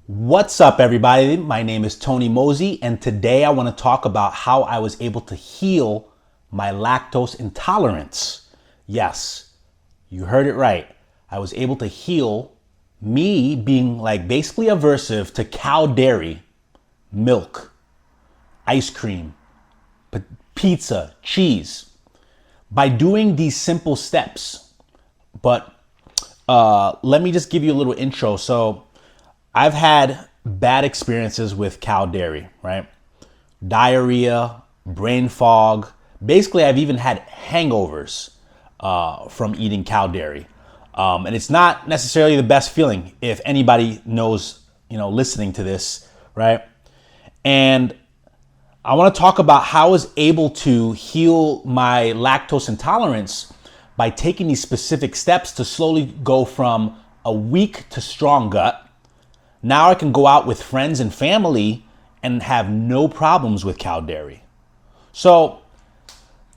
What's up, everybody? My name is Tony Moze, and today I want to talk about how I was able to heal my lactose intolerance. Yes, you heard it right. I was able to heal me being like basically aversive to cow dairy, milk, ice cream, pizza, cheese by doing these simple steps. But let me just give you a little intro. So I've had bad experiences with cow dairy, right? Diarrhea, brain fog. Basically, I've even had hangovers from eating cow dairy. And it's not necessarily the best feeling if anybody knows, listening to this, right? And I want to talk about how I was able to heal my lactose intolerance by taking these specific steps to slowly go from a weak to strong gut. Now I can go out with friends and family and have no problems with cow dairy. So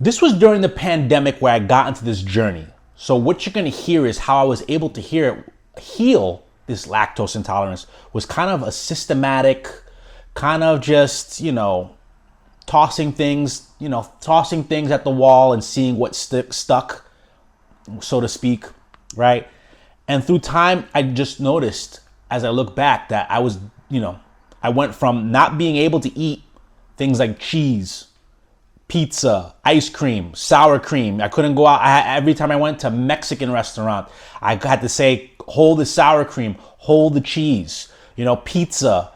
this was during the pandemic where I got into this journey. So what you're going to hear is how I was able to heal this lactose intolerance was kind of a systematic, kind of just, tossing things at the wall and seeing what stuck, so to speak, right? And through time, I just noticed as I look back that I was, I went from not being able to eat things like cheese, pizza, ice cream, sour cream. I couldn't go out. Every time I went to a Mexican restaurant, I had to say, hold the sour cream, hold the cheese, pizza.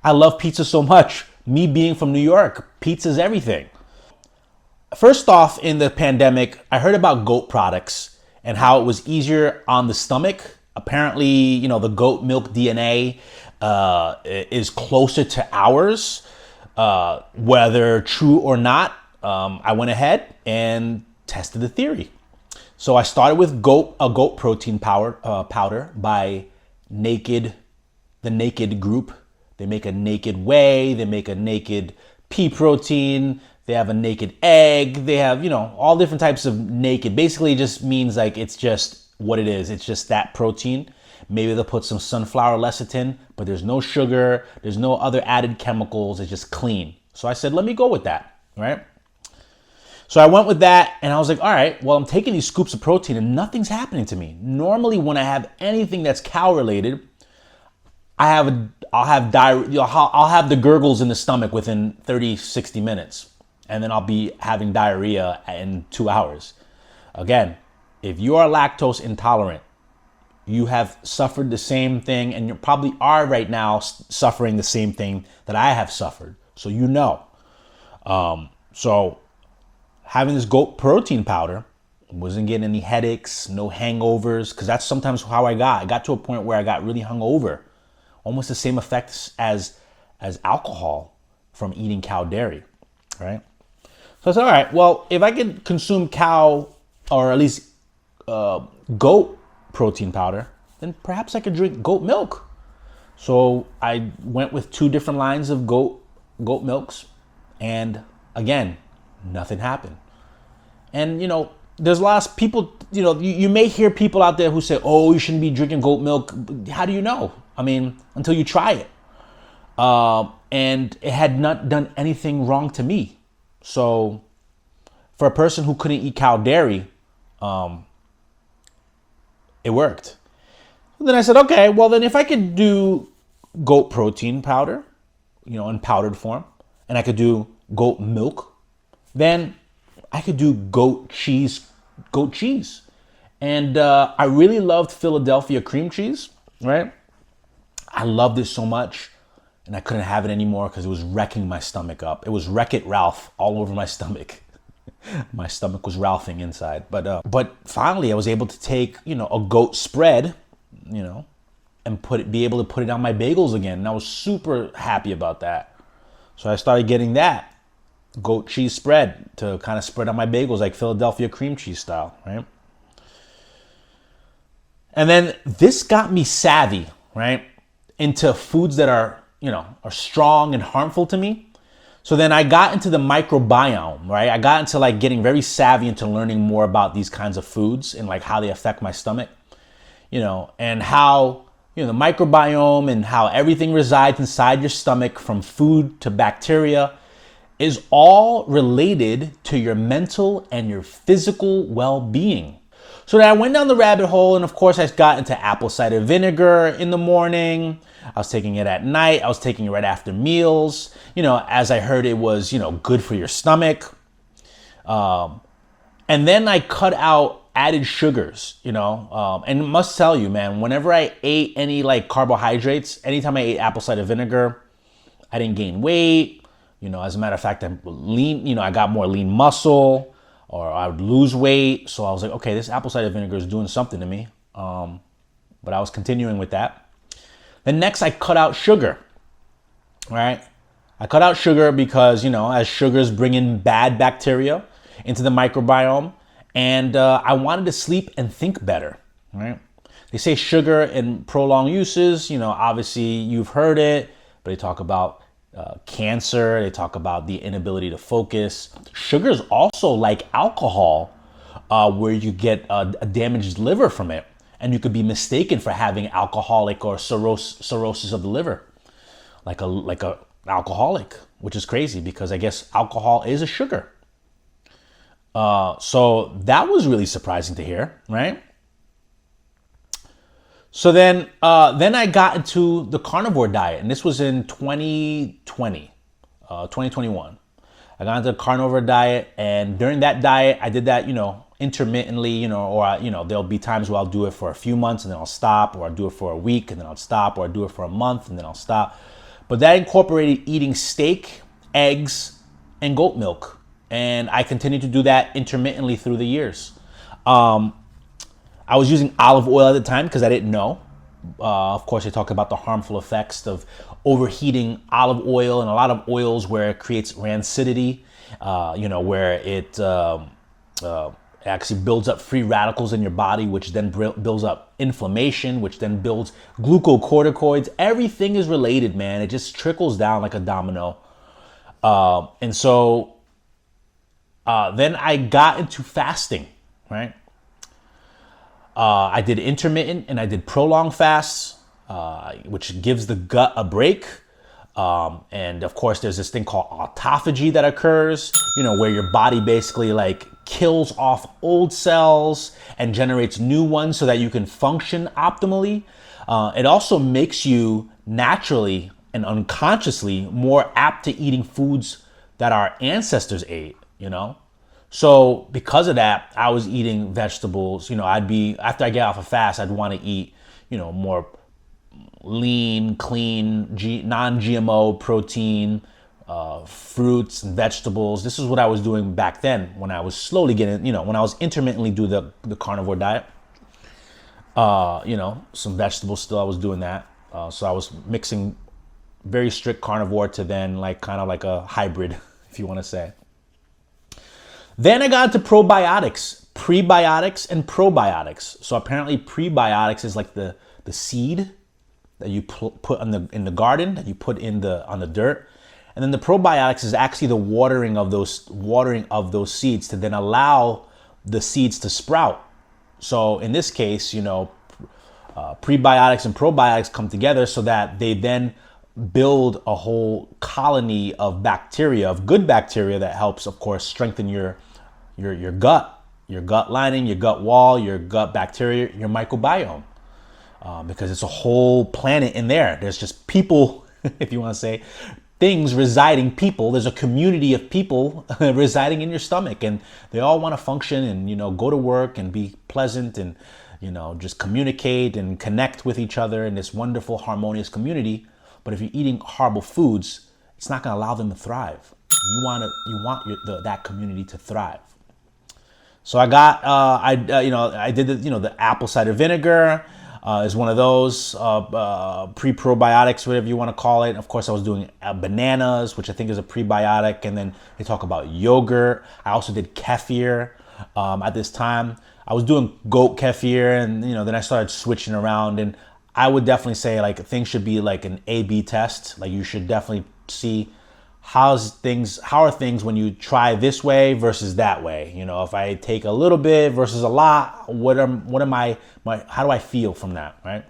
I love pizza so much. Me being from New York, pizza's everything. First off, in the pandemic, I heard about goat products and how it was easier on the stomach. Apparently, the goat milk DNA is closer to ours, whether true or not. I went ahead and tested the theory. So I started with a goat protein powder by the Naked Group. They make a naked whey, they make a naked pea protein, they have a naked egg, they have, all different types of naked. Basically, it just means like it's just what it is. It's just that protein. Maybe they'll put some sunflower lecithin, but there's no sugar, there's no other added chemicals. It's just clean. So I said, let me go with that, right? So I went with that and I was like, all right, well, I'm taking these scoops of protein and nothing's happening to me. Normally when I have anything that's cow related, I'll have diarrhea, I'll have the gurgles in the stomach within 30, 60 minutes. And then I'll be having diarrhea in 2 hours. Again, if you are lactose intolerant, you have suffered the same thing, and you probably are right now suffering the same thing that I have suffered. So So having this goat protein powder, wasn't getting any headaches, no hangovers, because that's sometimes how I got to a point where I got really hungover. Almost the same effects as alcohol from eating cow dairy, right? So I said, all right, well, if I could consume cow or at least goat protein powder, then perhaps I could drink goat milk. So I went with 2 different lines of goat milks, and again, nothing happened. And there's a lot of people, you may hear people out there who say, oh, you shouldn't be drinking goat milk. How do you know? I mean, until you try it. And it had not done anything wrong to me. So for a person who couldn't eat cow dairy, it worked. Then I said, okay, well then if I could do goat protein powder, in powdered form, and I could do goat milk, then I could do goat cheese. And I really loved Philadelphia cream cheese, right? I loved it so much, and I couldn't have it anymore because it was wrecking my stomach up. It was Wreck-It Ralph all over my stomach. My stomach was Ralphing inside. But finally, I was able to take, a goat spread, and be able to put it on my bagels again. And I was super happy about that. So I started getting that goat cheese spread to kind of spread on my bagels like Philadelphia cream cheese style, right? And then this got me savvy, right, into foods that are strong and harmful to me. So then I got into the microbiome, right? I got into like getting very savvy into learning more about these kinds of foods and like how they affect my stomach, and how the microbiome and how everything resides inside your stomach from food to bacteria is all related to your mental and your physical well-being. So then I went down the rabbit hole, and of course I got into apple cider vinegar in the morning. I was taking it at night. I was taking it right after meals, as I heard it was, good for your stomach. And then I cut out added sugars, and must tell you, man, whenever I ate any like carbohydrates, anytime I ate apple cider vinegar, I didn't gain weight. As a matter of fact, I'm lean, I got more lean muscle, or I would lose weight. So I was like, okay, this apple cider vinegar is doing something to me. But I was continuing with that. Then next I cut out sugar, right? I cut out sugar because, as sugars bring in bad bacteria into the microbiome, and I wanted to sleep and think better, right? They say sugar in prolonged uses, obviously you've heard it, but they talk about cancer, they talk about the inability to focus. Sugar is also like alcohol, where you get a damaged liver from it, and you could be mistaken for having alcoholic or cirrhosis of the liver, like a alcoholic, which is crazy because I guess alcohol is a sugar. So that was really surprising to hear, right? So then I got into the carnivore diet, and this was in 2021. I got into the carnivore diet, and during that diet, I did that, intermittently, or there'll be times where I'll do it for a few months and then I'll stop, or I'll do it for a week and then I'll stop, or I'll do it for a month and then I'll stop. But that incorporated eating steak, eggs, and goat milk. And I continued to do that intermittently through the years. I was using olive oil at the time because I didn't know. Of course, they talk about the harmful effects of overheating olive oil, and a lot of oils where it creates rancidity, where it actually builds up free radicals in your body, which then builds up inflammation, which then builds glucocorticoids. Everything is related, man. It just trickles down like a domino. And so then I got into fasting, right? I did intermittent and I did prolonged fasts, which gives the gut a break. And of course, there's this thing called autophagy that occurs, where your body basically like kills off old cells and generates new ones so that you can function optimally. It also makes you naturally and unconsciously more apt to eating foods that our ancestors ate, So because of that, I was eating vegetables. After I get off a fast, I'd want to eat, more lean, clean, non-GMO protein, fruits and vegetables. This is what I was doing back then when I was slowly getting, when I was intermittently do the carnivore diet. Some vegetables still, I was doing that. So I was mixing very strict carnivore to then like kind of like a hybrid, if you want to say. Then I got into probiotics, prebiotics and probiotics. So apparently prebiotics is like the seed that you put in the garden, that you put on the dirt. And then the probiotics is actually the watering of those seeds to then allow the seeds to sprout. So in this case, prebiotics and probiotics come together so that they then build a whole colony of bacteria, of good bacteria that helps, of course, strengthen your gut lining, your gut wall, your gut bacteria, your microbiome, because it's a whole planet in there. There's just people, if you want to say, things residing, people. There's a community of people residing in your stomach, and they all want to function and go to work and be pleasant and just communicate and connect with each other in this wonderful, harmonious community. But if you're eating horrible foods, it's not going to allow them to thrive. You want that community to thrive. So I got, I did the apple cider vinegar is one of those pre-probiotics, whatever you want to call it. Of course, I was doing bananas, which I think is a prebiotic, and then they talk about yogurt. I also did kefir at this time. I was doing goat kefir, and then I started switching around, and I would definitely say like things should be like an A/B test. Like you should definitely see how are things when you try this way versus that way. If I take a little bit versus a lot, how do I feel from that, right?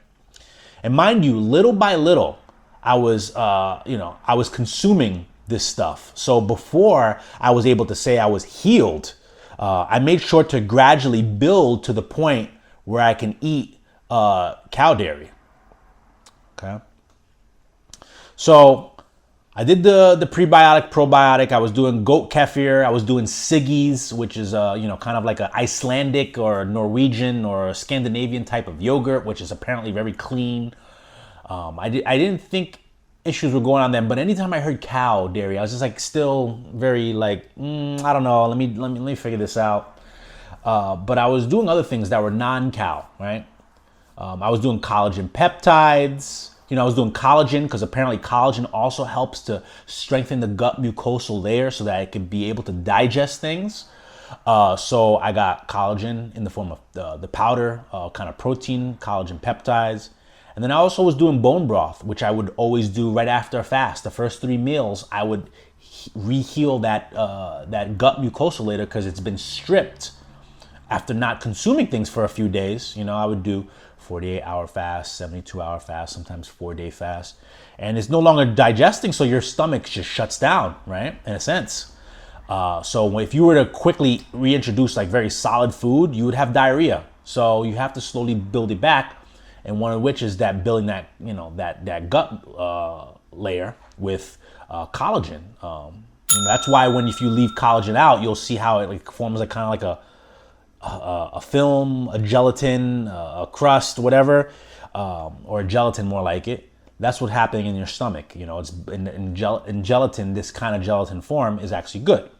And mind you, little by little, I was, I was consuming this stuff. So before I was able to say I was healed, I made sure to gradually build to the point where I can eat cow dairy. Okay. So I did the prebiotic, probiotic. I was doing goat kefir. I was doing siggies, which is kind of like an Icelandic or Norwegian or Scandinavian type of yogurt, which is apparently very clean. I didn't think issues were going on then, but anytime I heard cow dairy, I was just like still very like, I don't know. Let me figure this out. But I was doing other things that were non-cow, right? I was doing collagen peptides. I was doing collagen because apparently collagen also helps to strengthen the gut mucosal layer so that it can be able to digest things. So I got collagen in the form of the powder, kind of protein, collagen peptides. And then I also was doing bone broth, which I would always do right after a fast. The first 3 meals, I would re-heal that gut mucosal layer because it's been stripped after not consuming things for a few days. I would do 48-hour fast, 72-hour fast, sometimes 4-day fast. And it's no longer digesting, so your stomach just shuts down, right? In a sense. So if you were to quickly reintroduce like very solid food, you would have diarrhea. So you have to slowly build it back. And one of which is that building that, that gut layer with collagen. That's why if you leave collagen out, you'll see how it like forms like kind of like a film, a gelatin, a crust, whatever, or a gelatin more like it. That's what's happening in your stomach. It's in gelatin. This kind of gelatin form is actually good.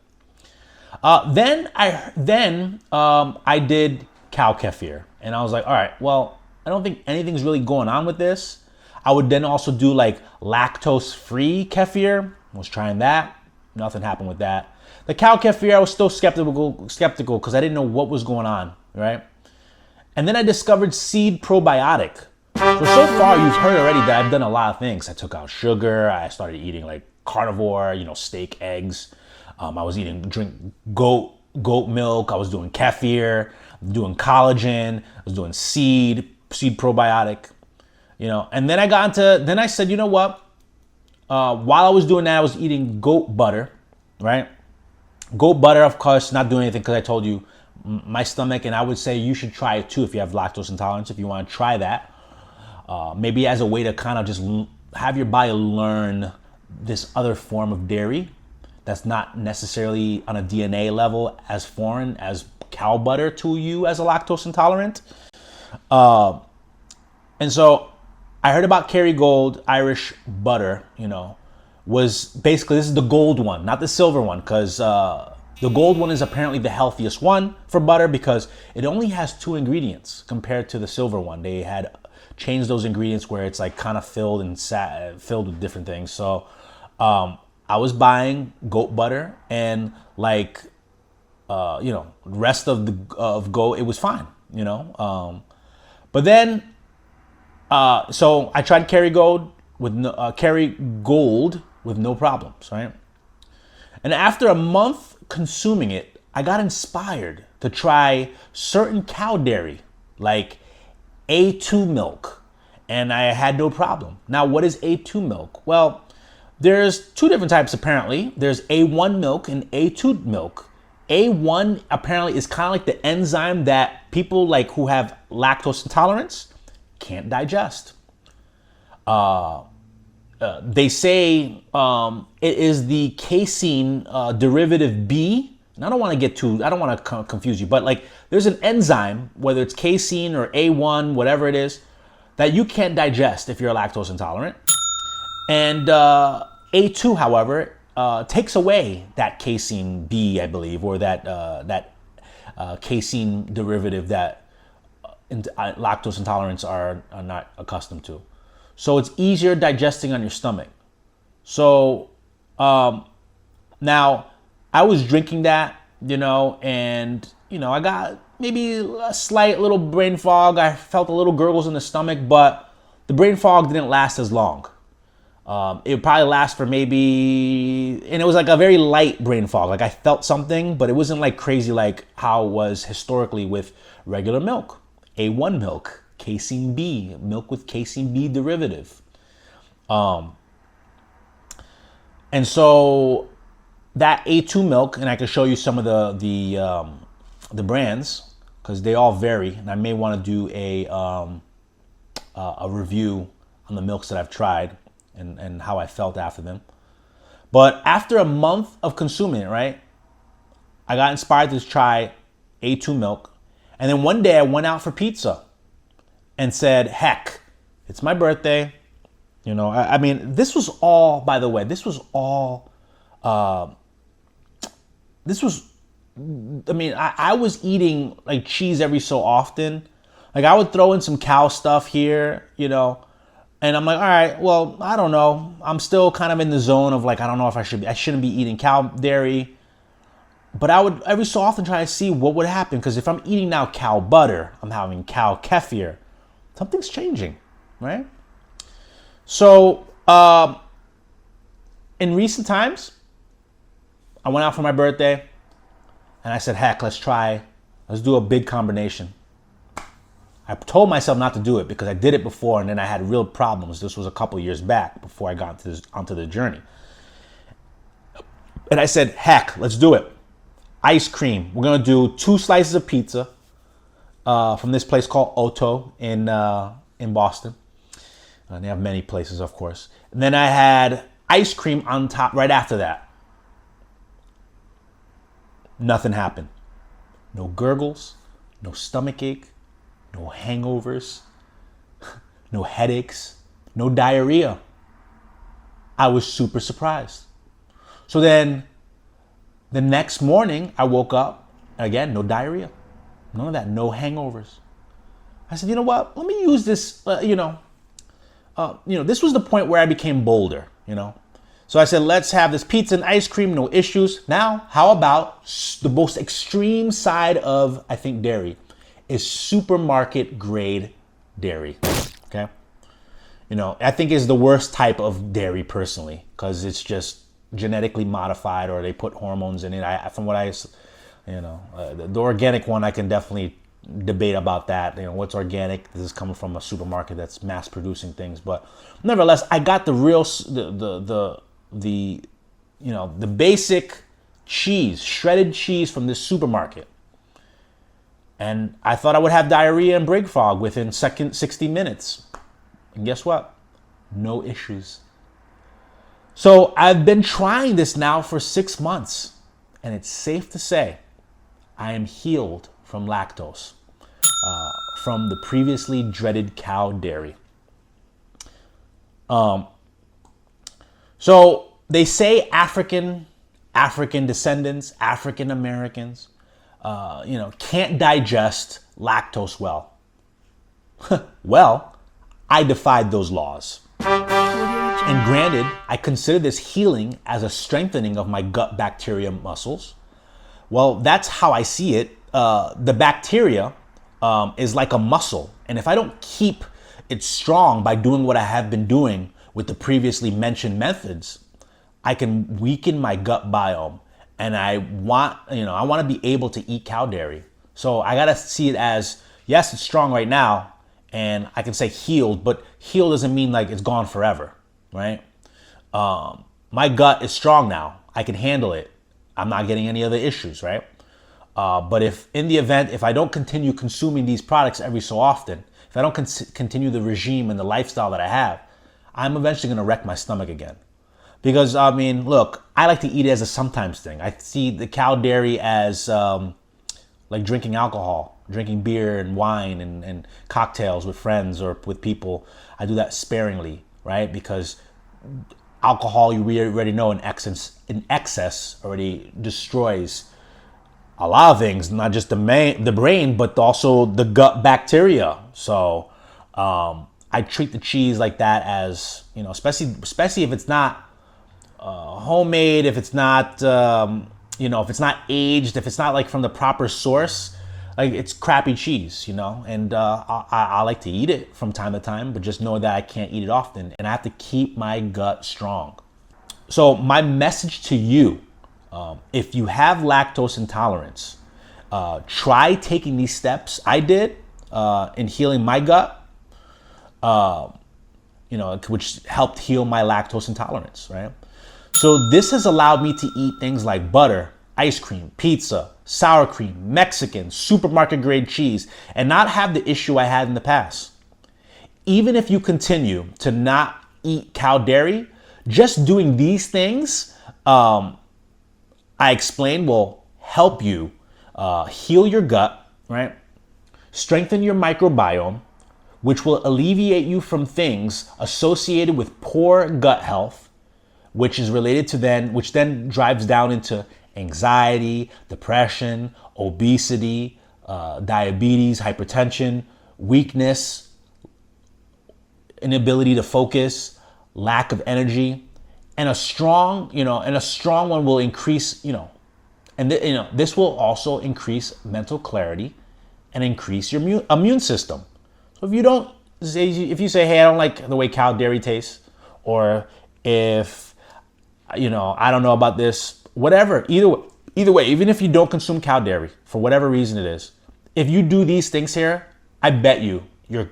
Then I did cow kefir, and I was like, all right, well, I don't think anything's really going on with this. I would then also do like lactose-free kefir. I was trying that. Nothing happened with that. The cow kefir, I was still skeptical because I didn't know what was going on, right? And then I discovered seed probiotic. So far you've heard already that I've done a lot of things. I took out sugar. I started eating like carnivore, steak, eggs. I was drink goat milk. I was doing kefir, doing collagen. I was doing seed probiotic, And then I said, you know what? While I was doing that, I was eating goat butter, right? Goat butter, of course, not doing anything because I told you my stomach, and I would say you should try it too if you have lactose intolerance, if you want to try that. Maybe as a way to kind of just have your body learn this other form of dairy that's not necessarily on a DNA level as foreign as cow butter to you as a lactose intolerant. And so I heard about Kerrygold Irish butter, was basically, this is the gold one, not the silver one, because the gold one is apparently the healthiest one for butter because it only has 2 ingredients compared to the silver one. They had changed those ingredients where it's like kind of filled with different things. So I was buying goat butter and like, rest of goat, it was fine, But then, so I tried Kerrygold with no problems, right? And after a month consuming it, I got inspired to try certain cow dairy, like A2 milk, and I had no problem. Now, what is A2 milk? Well, there's 2 different types apparently. There's A1 milk and A2 milk. A1 apparently is kind of like the enzyme that people like who have lactose intolerance can't digest. They say it is the casein derivative B. And I don't want to confuse you, but like there's an enzyme, whether it's casein or A1, whatever it is, that you can't digest if you're lactose intolerant. And A2, however, takes away that casein B, I believe, or that casein derivative that lactose intolerants are not accustomed to. So it's easier digesting on your stomach. So now I was drinking that, and, I got maybe a slight little brain fog. I felt a little gurgles in the stomach, but the brain fog didn't last as long. It would probably last for maybe, and it was like a very light brain fog. Like I felt something, but it wasn't like crazy like how it was historically with regular milk, A1 milk, casein B, milk with casein B derivative. And so that A2 milk, and I can show you some of the brands because they all vary, and I may want to do a review on the milks that I've tried and how I felt after them. But after a month of consuming it, right, I got inspired to try A2 milk. And then one day I went out for pizza and said, heck, it's my birthday. You know, I mean, this was all, by the way, I was eating like cheese every so often. Like I would throw in some cow stuff here, you know, and I'm like, all right, well, I don't know. I'm still kind of in the zone of like, I don't know if I shouldn't be eating cow dairy. But I would every so often try to see what would happen. Because if I'm eating now cow butter, I'm having cow kefir, something's changing, right? So in recent times, I went out for my birthday and I said, heck, let's do a big combination. I told myself not to do it because I did it before and then I had real problems. This was a couple years back before I got onto the journey. And I said, heck, let's do it. Ice cream. We're going to do 2 slices of pizza from this place called Otto in Boston. And they have many places, of course. And then I had ice cream on top right after that. Nothing happened. No gurgles, no stomach ache, no hangovers, no headaches, no diarrhea. I was super surprised. So then the next morning I woke up, again, no diarrhea, none of that, no hangovers. I said, you know what, let me use this, this was the point where I became bolder, you know. So I said, let's have this pizza and ice cream, no issues. Now, how about the most extreme side of, I think, dairy is supermarket grade dairy, okay? You know, I think is the worst type of dairy personally, because it's just genetically modified or they put hormones in it. The organic one, I can definitely debate about that. You know, what's organic? This is coming from a supermarket that's mass producing things, but nevertheless, I got the real, the basic cheese, shredded cheese from this supermarket. And I thought I would have diarrhea and brain fog within 60 minutes. And guess what? No issues. So I've been trying this now for 6 months. And it's safe to say I am healed from lactose, from the previously dreaded cow dairy. So they say African descendants, African Americans, can't digest lactose well. Well, I defied those laws. And granted, I consider this healing as a strengthening of my gut bacteria muscles. Well, that's how I see it. The bacteria is like a muscle. And if I don't keep it strong by doing what I have been doing with the previously mentioned methods, I can weaken my gut biome. And I want to be able to eat cow dairy. So I got to see it as, yes, it's strong right now. And I can say healed, but healed doesn't mean like it's gone forever, right? My gut is strong now. I can handle it. I'm not getting any other issues, right? But if I don't continue consuming these products every so often, if I don't continue the regime and the lifestyle that I have, I'm eventually going to wreck my stomach again. Because, I mean, look, I like to eat it as a sometimes thing. I see the cow dairy as like drinking alcohol, drinking beer and wine and cocktails with friends or with people. I do that sparingly, right? Because alcohol, you already know, in excess already destroys a lot of things, not just the brain, but also the gut bacteria. So I treat the cheese like that as, especially if it's not homemade, if it's not, if it's not aged, if it's not like from the proper source, like it's crappy cheese, and I like to eat it from time to time, but just know that I can't eat it often and I have to keep my gut strong. So my message to you, if you have lactose intolerance, try taking these steps I did in healing my gut. which helped heal my lactose intolerance, right? So this has allowed me to eat things like butter, ice cream, pizza, sour cream, Mexican, supermarket grade cheese, and not have the issue I had in the past. Even if you continue to not eat cow dairy, just doing these things, I explained, will help you heal your gut, right? Strengthen your microbiome, which will alleviate you from things associated with poor gut health, which is related to which then drives down into anxiety, depression, obesity, diabetes, hypertension, weakness, inability to focus, lack of energy, and a strong one will increase, this will also increase mental clarity and increase your immune system. So if you say, hey, I don't like the way cow dairy tastes, or if, I don't know about this, whatever, either way, even if you don't consume cow dairy for whatever reason it is, if you do these things here, I bet you your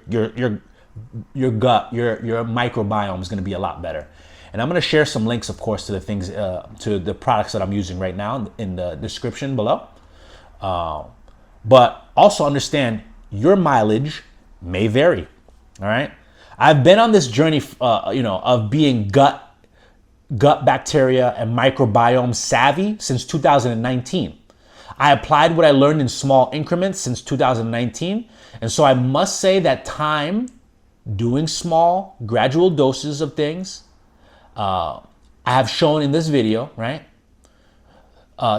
gut, your microbiome is going to be a lot better. And I'm going to share some links, of course, to the things, to the products that I'm using right now in the description below. But also understand your mileage may vary. All right. I've been on this journey, of being gut bacteria and microbiome savvy since 2019. I applied what I learned in small increments since 2019. And so I must say that time doing small, gradual doses of things, I have shown in this video, right?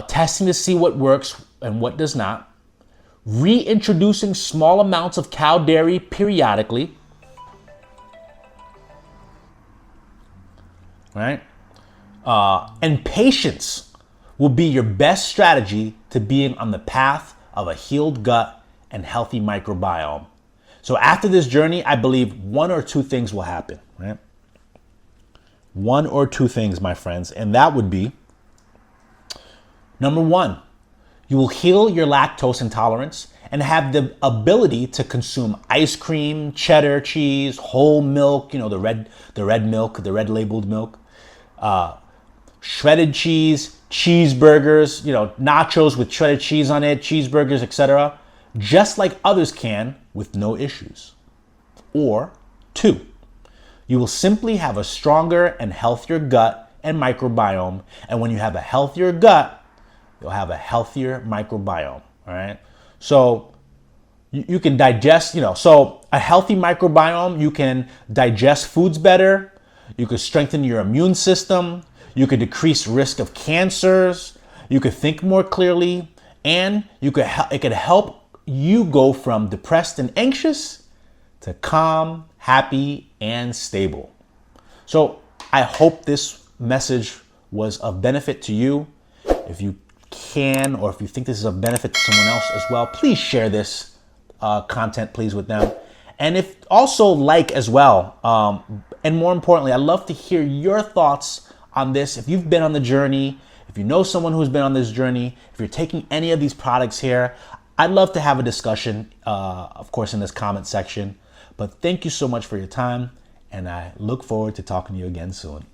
Testing to see what works and what does not. Reintroducing small amounts of cow dairy periodically, right? And patience will be your best strategy to being on the path of a healed gut and healthy microbiome. So after this journey, I believe one or two things will happen, right? One or two things, my friends, and that would be, number one, you will heal your lactose intolerance and have the ability to consume ice cream, cheddar cheese, whole milk, the red milk, the red labeled milk, shredded cheese, cheeseburgers, nachos with shredded cheese on it, cheeseburgers, etc., just like others can with no issues. Or two, you will simply have a stronger and healthier gut and microbiome. And when you have a healthier gut, you'll have a healthier microbiome. All right. So you can digest, so a healthy microbiome, you can digest foods better. You could strengthen your immune system. You could decrease risk of cancers. You could think more clearly, and it could help you go from depressed and anxious to calm, happy, and stable. So I hope this message was of benefit to you. If you can, or if you think this is of benefit to someone else as well, please share this content, please, with them. And if also as well, and more importantly, I'd love to hear your thoughts on this. If you've been on the journey, if you know someone who's been on this journey, if you're taking any of these products here, I'd love to have a discussion, of course, in this comment section. But thank you so much for your time, and I look forward to talking to you again soon.